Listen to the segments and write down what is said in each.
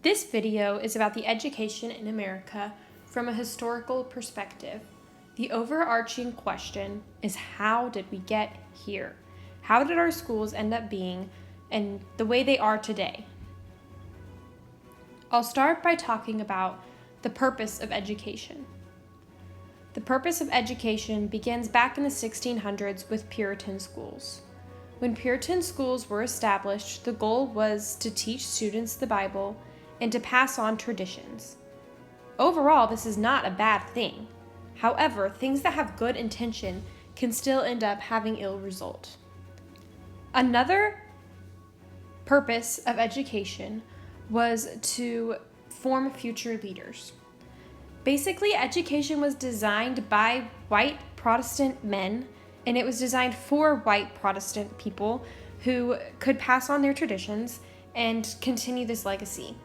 This video is about the education in America from a historical perspective. The overarching question is, how did we get here? How did our schools end up being and the way they are today? I'll start by talking about the purpose of education. The purpose of education begins back in the 1600s with Puritan schools. When Puritan schools were established, the goal was to teach students the Bible and to pass on traditions. Overall, this is not a bad thing. However, things that have good intention can still end up having ill result. Another purpose of education was to form future leaders. Basically, education was designed by white Protestant men, and it was designed for white Protestant people who could pass on their traditions and continue this legacy.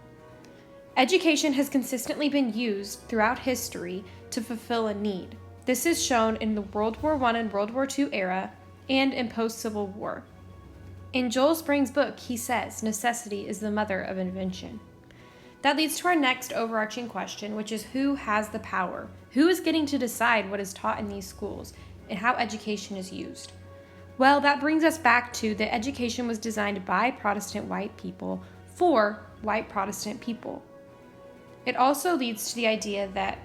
Education has consistently been used throughout history to fulfill a need. This is shown in the World War I and World War II era and in post-Civil War. In Joel Spring's book, he says, necessity is the mother of invention. That leads to our next overarching question, which is who has the power? Who is getting to decide what is taught in these schools and how education is used? Well, that brings us back to that education was designed by Protestant white people for white Protestant people. It also leads to the idea that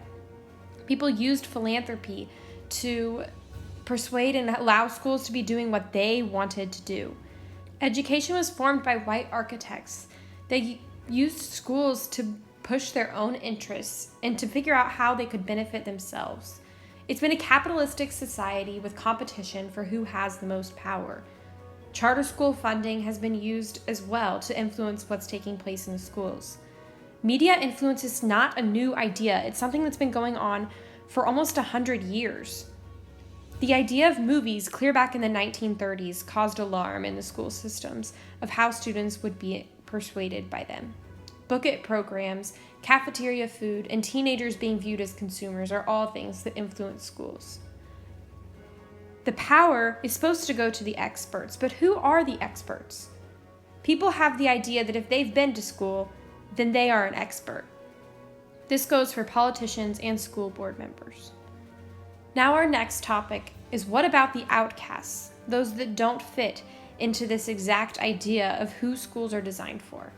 people used philanthropy to persuade and allow schools to be doing what they wanted to do. Education was formed by white architects. They used schools to push their own interests and to figure out how they could benefit themselves. It's been a capitalistic society with competition for who has the most power. Charter school funding has been used as well to influence what's taking place in the schools. Media influence is not a new idea. It's something that's been going on for almost 100 years. The idea of movies clear back in the 1930s caused alarm in the school systems of how students would be persuaded by them. Book it programs, cafeteria food, and teenagers being viewed as consumers are all things that influence schools. The power is supposed to go to the experts, but who are the experts? People have the idea that if they've been to school, then they are an expert. This goes for politicians and school board members. Now our next topic is, what about the outcasts, those that don't fit into this exact idea of who schools are designed for?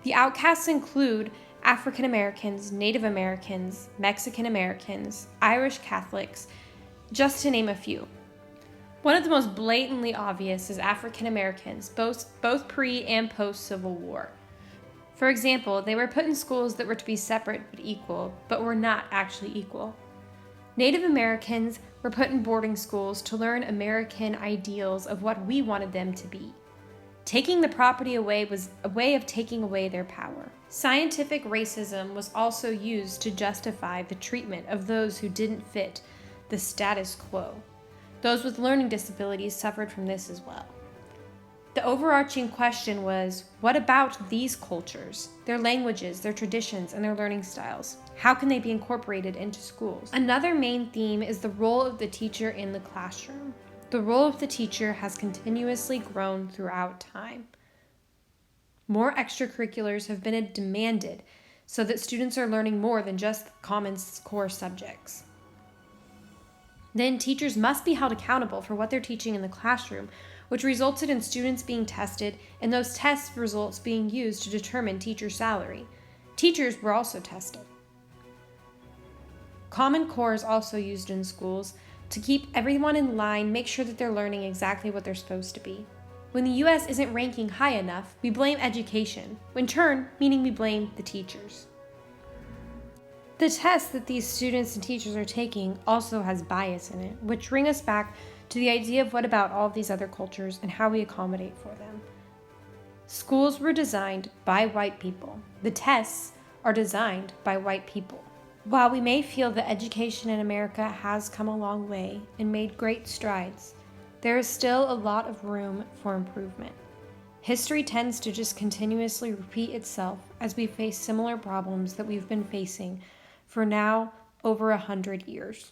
The outcasts include African Americans, Native Americans, Mexican Americans, Irish Catholics, just to name a few. One of the most blatantly obvious is African Americans, both pre- and post-Civil War. For example, they were put in schools that were to be separate but equal, but were not actually equal. Native Americans were put in boarding schools to learn American ideals of what we wanted them to be. Taking the property away was a way of taking away their power. Scientific racism was also used to justify the treatment of those who didn't fit the status quo. Those with learning disabilities suffered from this as well. The overarching question was, what about these cultures, their languages, their traditions, and their learning styles? How can they be incorporated into schools? Another main theme is the role of the teacher in the classroom. The role of the teacher has continuously grown throughout time. More extracurriculars have been demanded so that students are learning more than just common core subjects. Then teachers must be held accountable for what they're teaching in the classroom, which resulted in students being tested and those test results being used to determine teacher salary. Teachers were also tested. Common Core is also used in schools to keep everyone in line, make sure that they're learning exactly what they're supposed to be. When the US isn't ranking high enough, we blame education, in turn meaning we blame the teachers. The test that these students and teachers are taking also has bias in it, which brings us back to the idea of what about all of these other cultures and how we accommodate for them. Schools were designed by white people. The tests are designed by white people. While we may feel that education in America has come a long way and made great strides, there is still a lot of room for improvement. History tends to just continuously repeat itself as we face similar problems that we've been facing for now over 100 years.